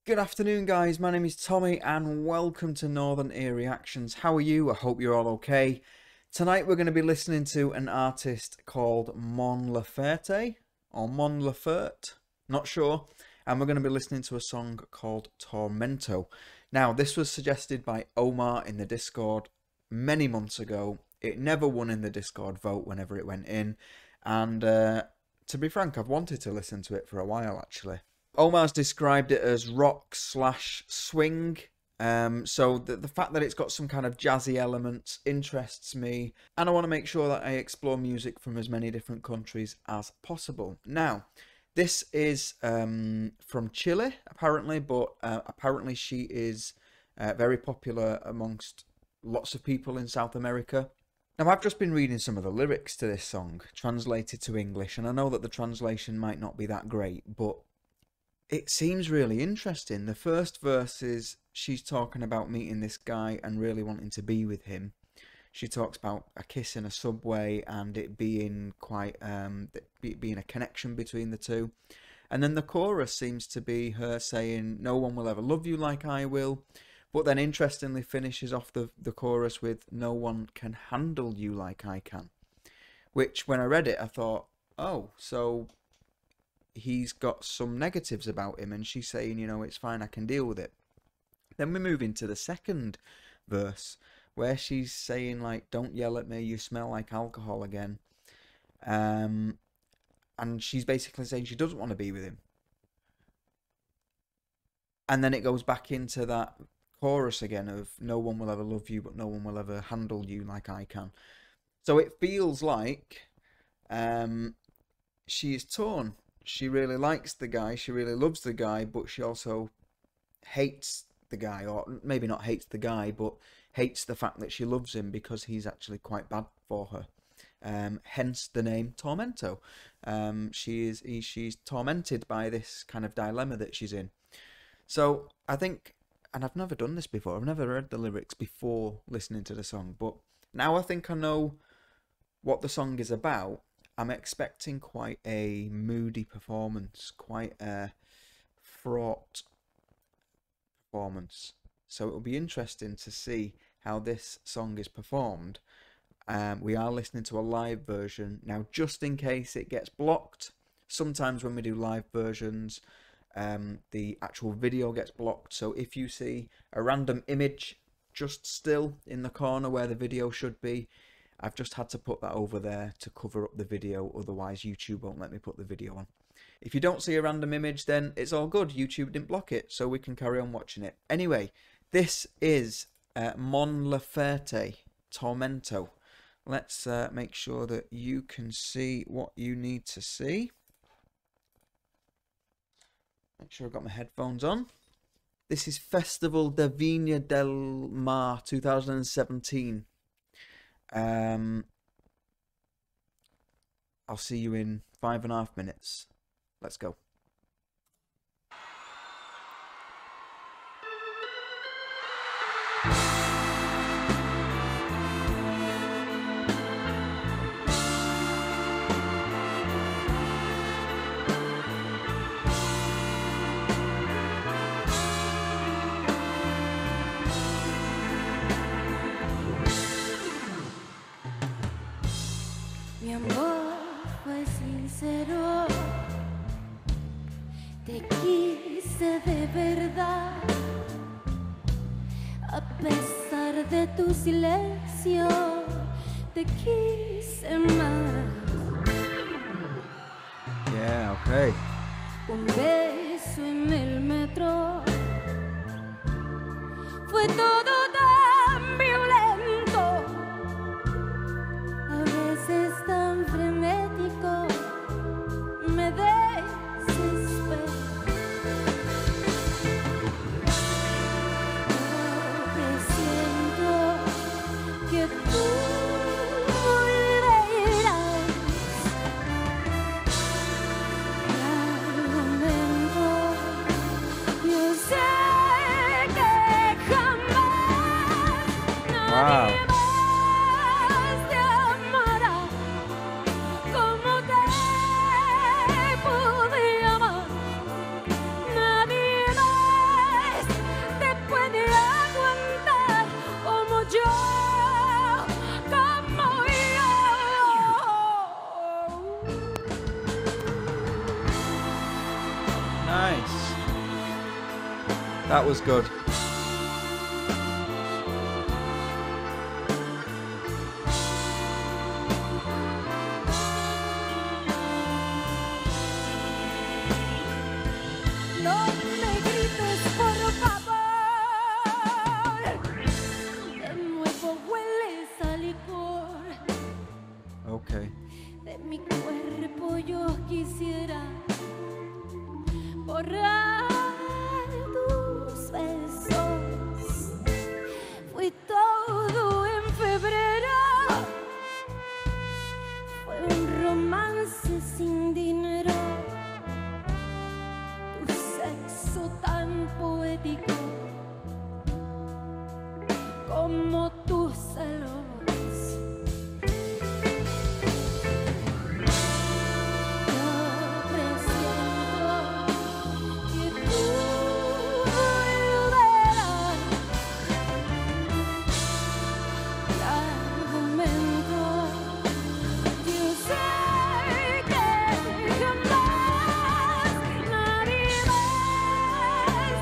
Good afternoon guys, my name is Tommy and welcome to Northern Ear Reactions. How are you? I hope you're all okay. Tonight we're going to be listening to an artist called Mon Laferte, or Mon Laferte, not sure. And we're going to be listening to a song called Tormento. Now this was suggested by Omar in the Discord many months ago. It never won in the Discord vote whenever it went in. And to be frank, I've wanted to listen to it for a while actually. Omar's described it as rock / swing, so the fact that it's got some kind of jazzy elements interests me, and I want to make sure that I explore music from as many different countries as possible. Now, this is from Chile, apparently, but apparently she is very popular amongst lots of people in South America. Now, I've just been reading some of the lyrics to this song, translated to English, and I know that the translation might not be that great, but it seems really interesting. The first verse is she's talking about meeting this guy and really wanting to be with him. She talks about a kiss in a subway and it being quite being a connection between the two. And then the chorus seems to be her saying, "No one will ever love you like I will," but then interestingly finishes off the chorus with, "No one can handle you like I can," which when I read it I thought, oh, so he's got some negatives about him, and she's saying, you know, it's fine, I can deal with it. Then we move into the second verse where she's saying, like, "Don't yell at me, you smell like alcohol again," and she's basically saying she doesn't want to be with him. And then it goes back into that chorus again of "No one will ever love you, but no one will ever handle you like I can." So it feels like she is torn. She really likes the guy, she really loves the guy, but she also hates the guy, or maybe not hates the guy, but hates the fact that she loves him because he's actually quite bad for her. Hence the name Tormento. She's tormented by this kind of dilemma that she's in. So I think, and I've never done this before, I've never read the lyrics before listening to the song, but now I think I know what the song is about. I'm expecting quite a moody performance, quite a fraught performance. So it'll be interesting to see how this song is performed. We are listening to a live version. Now, just in case it gets blocked, sometimes when we do live versions, the actual video gets blocked. So if you see a random image just still in the corner where the video should be, I've just had to put that over there to cover up the video, otherwise YouTube won't let me put the video on. If you don't see a random image, then it's all good, YouTube didn't block it, so we can carry on watching it. Anyway, this is Mon Laferte, Tormento. Let's make sure that you can see what you need to see. Make sure I've got my headphones on. This is Festival de Viña del Mar 2017. I'll see you in 5.5 minutes. Let's go. Mi amor fue sincero, te quise de verdad, a pesar de tu silencio, te quise más. Yeah, okay. Un beso y 1000 metros, fue todo tan violento, a veces tan frenético, me desespero. Presiento que tú volverás, y al momento yo sé que jamás nadie más te amará como te pude amar. Nadie más como Nice. That was good. No me grites, por favor. De nuevo hueles a licor. Okay. De mi cuerpo yo quisiera borrar tus besos. Fui todo en febrero. Fue un romance sin dinero. Tu sexo tan poético como tus celos. Yo presiento que tú volverás. El argumento, yo sé que jamás nadie más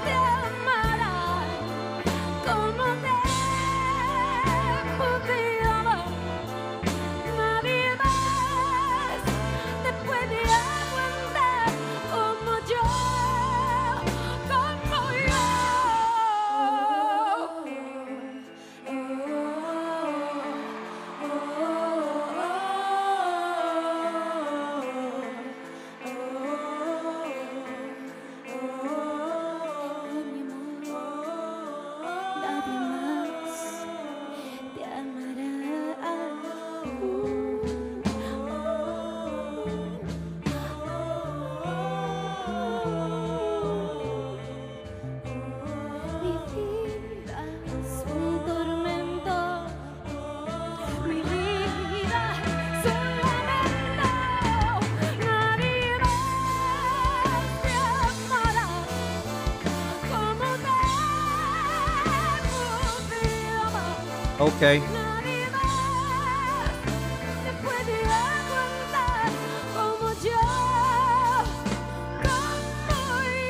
te amará como te pude amar. Nadie más te puede aguantar como yo, como yo. Mi amor, nadie más te amará. Mi vida es un tormento. Mi vida es un lamento. Nadie más te amará como te pude amar. Okay. Nadie más te puede aguantar como yo, como yo.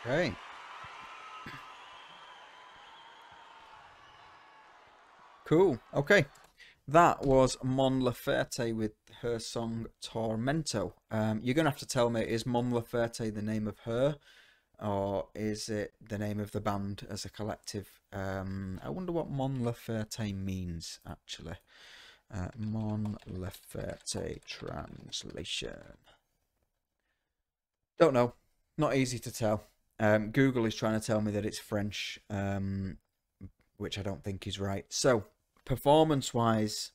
Okay. Cool. Okay. That was Mon Laferte with her song Tormento. You're going to have to tell me, is Mon Laferte the name of her, or is it the name of the band as a collective? I wonder what Mon Laferte means, actually. Mon Laferte translation. Don't know. Not easy to tell. Google is trying to tell me that it's French, which I don't think is right. So, performance-wise,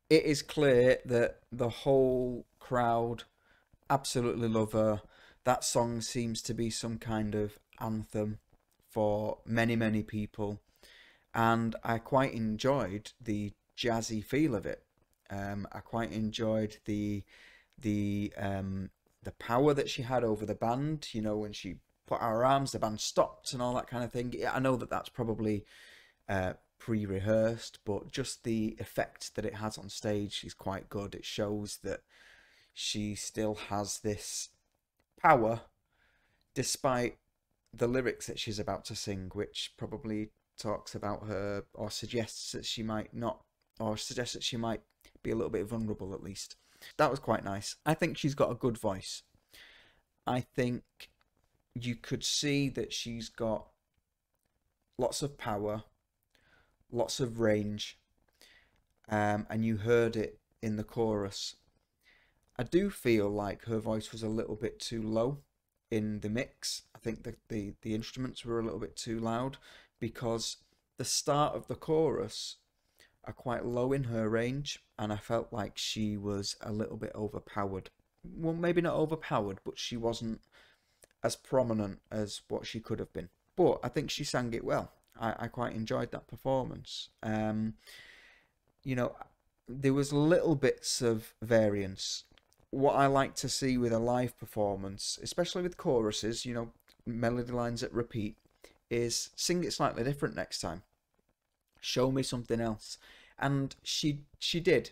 it is clear that the whole crowd absolutely love her. That song seems to be some kind of anthem for many, many people. And I quite enjoyed the jazzy feel of it. I quite enjoyed the power that she had over the band. You know, when she put out her arms, the band stopped and all that kind of thing. I know that that's probably pre-rehearsed, but just the effect that it has on stage is quite good. It shows that she still has this power despite the lyrics that she's about to sing, which probably talks about her, or suggests that she might not, or suggests that she might be a little bit vulnerable at least. That was quite nice. I think she's got a good voice. I think you could see that she's got lots of power, lots of range, and you heard it in the chorus. I do feel like her voice was a little bit too low in the mix. I think the instruments were a little bit too loud, because the start of the chorus are quite low in her range, and I felt like she was a little bit overpowered. Well, maybe not overpowered, but she wasn't as prominent as what she could have been. But I think she sang it well. I quite enjoyed that performance. You know, there was little bits of variance. What I like to see with a live performance, especially with choruses, you know, melody lines that repeat, is sing it slightly different next time. Show me something else. And she did.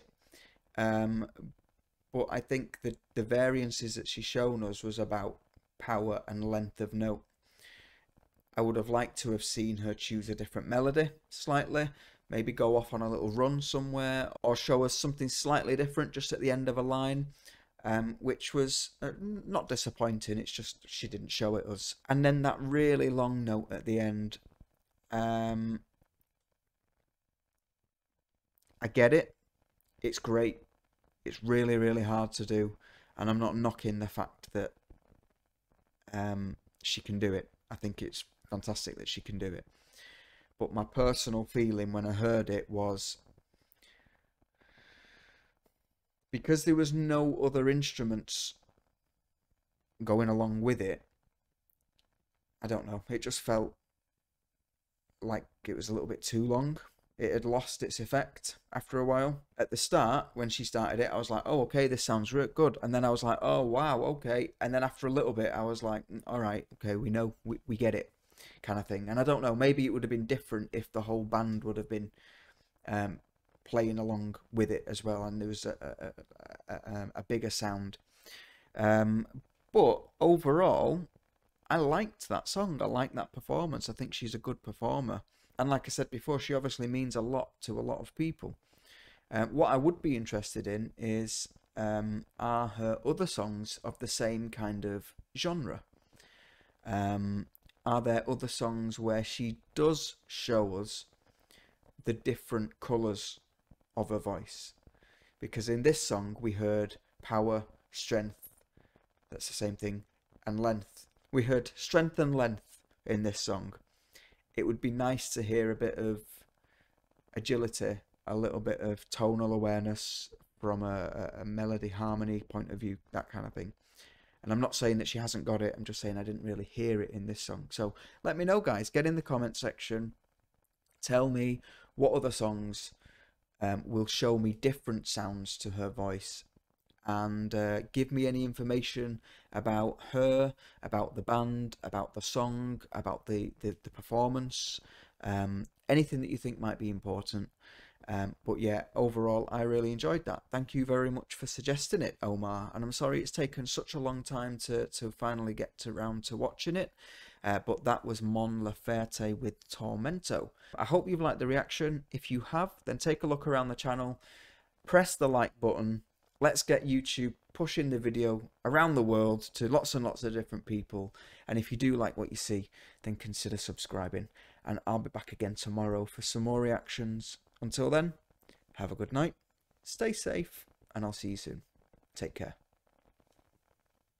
But I think that the variances that she's shown us was about power and length of note. I would have liked to have seen her choose a different melody slightly, maybe go off on a little run somewhere, or show us something slightly different just at the end of a line, which was not disappointing. It's just she didn't show it us. And then that really long note at the end, I get it. It's great. It's really, really hard to do. And I'm not knocking the fact that she can do it. I think it's fantastic that she can do it. But my personal feeling when I heard it was, because there was no other instruments going along with it, I don't know, it just felt like it was a little bit too long. It had lost its effect after a while. At the start, when she started it, I was like, oh, okay, this sounds real good. And then I was like, oh, wow, okay. And then after a little bit, I was like, all right, okay, we know, we get it, kind of thing. And I don't know, maybe it would have been different if the whole band would have been playing along with it as well, and there was a bigger sound. But overall, I liked that song. I liked that performance. I think she's a good performer. And like I said before, she obviously means a lot to a lot of people. What I would be interested in is, are her other songs of the same kind of genre? Are there other songs where she does show us the different colours of her voice? Because in this song we heard power, strength, that's the same thing, and length. We heard strength and length in this song. It would be nice to hear a bit of agility, a little bit of tonal awareness from a melody harmony point of view, that kind of thing. And I'm not saying that she hasn't got it, I'm just saying I didn't really hear it in this song. So let me know, guys. Get in the comment section. Tell me what other songs will show me different sounds to her voice, and give me any information about her, about the band, about the song, about the performance, anything that you think might be important. But yeah, overall, I really enjoyed that. Thank you very much for suggesting it, Omar. And I'm sorry it's taken such a long time to finally get around to watching it. But that was Mon Laferte with Tormento. I hope you've liked the reaction. If you have, then take a look around the channel. Press the like button. Let's get YouTube pushing the video around the world to lots and lots of different people. And if you do like what you see, then consider subscribing. And I'll be back again tomorrow for some more reactions. Until then, have a good night, stay safe, and I'll see you soon. Take care.